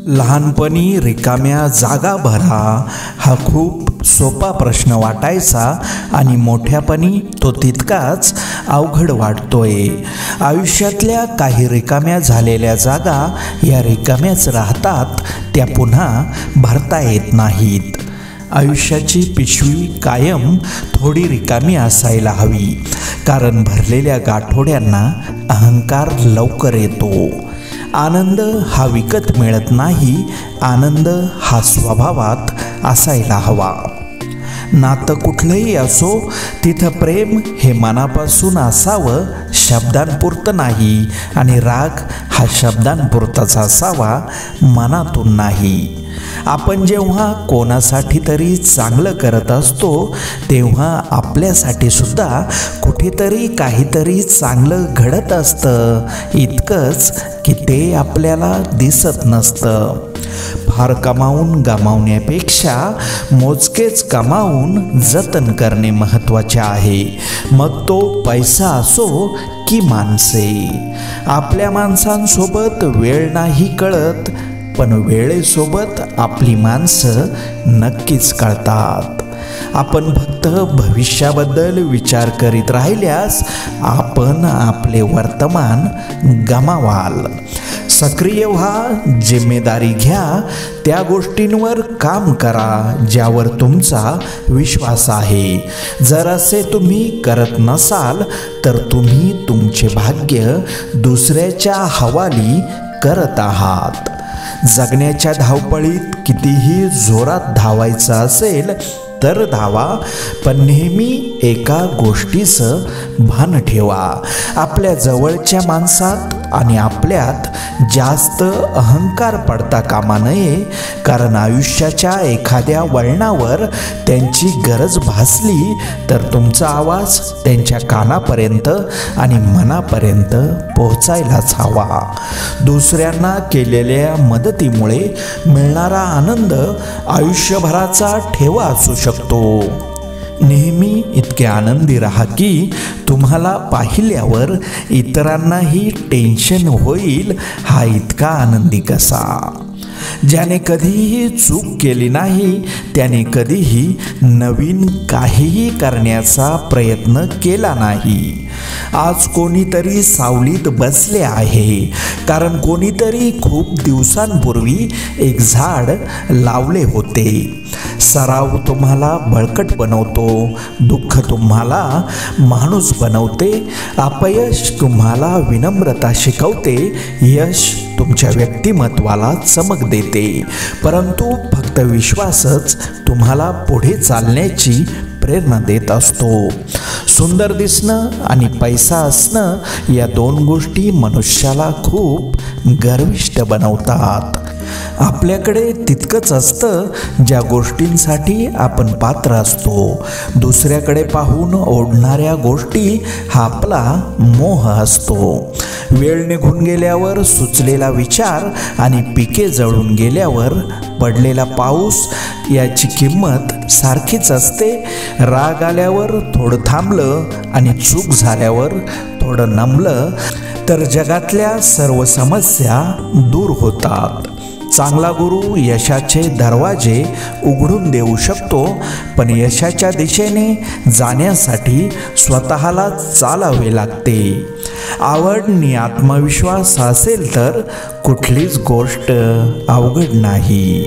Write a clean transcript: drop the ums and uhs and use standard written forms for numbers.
लहानपणी रिकाम्या जागा भरा हा खूप सोपा प्रश्न वाटायचा आणि मोठ्यापणी तो तितकाच अवघड वाटतोय। आयुष्यातल्या काही रिकाम्या झालेल्या जागा या रिकाम्याच राहतात, त्या पुन्हा भरता येत नाहीत। आयुष्याची पिशवी कायम थोडी रिकामी असायला हवी, कारण भरलेल्या गाठोड्यांना अहंकार लवकर येतो। आनंद हा विकत मिळत नाही, आनंद हा स्वभावात असायला हवा। नातं कुठलंही असो तिथं प्रेम हे मनापासून असावं, शब्दांपुरतं नाही, आणि राग हा शब्दांपुरताच असावा, मनातून नाही। आपण जेव्हा कोणासाठी तरी चांगलं करत असतो तेव्हा आपल्यासाठी सुद्धा कुठेतरी काहीतरी चांगलं घडत असतं, इतकंच की ते आपल्याला दिसत नसतं। फार कमावून गमावण्यापेक्षा मोजकेच कमावून जतन करणे महत्त्वाचे आहे, मग तो पैसा असो की माणसे। आपल्या माणसांसोबत वेळ नाही कळत, पण वेळेसोबत आपली माणसं नक्कीच कळतात। आपण फक्त भविष्याबद्दल विचार करीत राहिल्यास आपण आपले वर्तमान गमावाल। सक्रिय व्हा, जिम्मेदारी घ्या, त्या गोष्टींवर काम करा ज्यावर तुमचा विश्वास आहे। जर असे तुम्ही करत नसाल तर तुम्ही तुमचे भाग्य दुसऱ्याच्या हवाली करत आहात। जगण्याच्या धावपळीत कितीही जोरात धावायचं असेल तर धावा, पण नेहमी एका गोष्टीचं भान ठेवा, आपल्या जवळच्या माणसात आणि आपल्यात जास्त अहंकार पडता कामा नये, कारण आयुष्याच्या एखाद्या वळणावर त्यांची गरज भासली तर तुमचा आवाज त्यांच्या कानापर्यंत आणि मनापर्यंत पोहोचायलाच हवा। दुसऱ्यांना केलेल्या मदतीमुळे मिळणारा आनंद आयुष्यभराचा ठेवा असू शकतो। नेहमी इतके आनंदी राहा की तुम्हाला पाहिल्यावर इतरांनाही टेन्शन होईल, हा इतका आनंदी कसा। ज्याने कधीही चूक केली नाही त्याने कधीही नवीन काहीही करण्याचा प्रयत्न केला नाही। आज कोणीतरी सावलीत बसले आहे, कारण कोणीतरी खूप दिवसांपूर्वी एक झाड लावले होते। सराव तुम्हाला बळकट बनवतो, दुःख तुम्हाला माणूस बनवते, अपयश तुम्हाला विनम्रता शिकवते, यश तुमच्या व्यक्तिमत्वाला चमक देते, परंतु फक्त विश्वासच तुम्हाला पुढे चालण्याची प्रेरणा देत असतो। सुंदर दिसणं आणि पैसा असणं या दोन गोष्टी मनुष्याला खूप गर्विष्ठ बनवतात। आपल्याकडे तितकंच असतं ज्या गोष्टींसाठी आपण पात्र असतो, दुसऱ्याकडे पाहून ओढणाऱ्या गोष्टी हा आपला मोह असतो। वेळ निघून गेल्यावर सुचलेला विचार आणि पिके जळून गेल्यावर पडलेला पाऊस याची किंमत सारखीच असते। राग आल्यावर थोडं थांबलं आणि चूक झाल्यावर थोडं नमलं तर जगातल्या सर्व समस्या दूर होतात। चांगला गुरु यशाचे दरवाजे उघडून देऊ शकतो, पण यशाच्या दिशेने जाण्यासाठी स्वतःला चालावे लागते। आवड आणि आत्मविश्वास असेल तर कुठलीच गोष्ट अवघड नाही।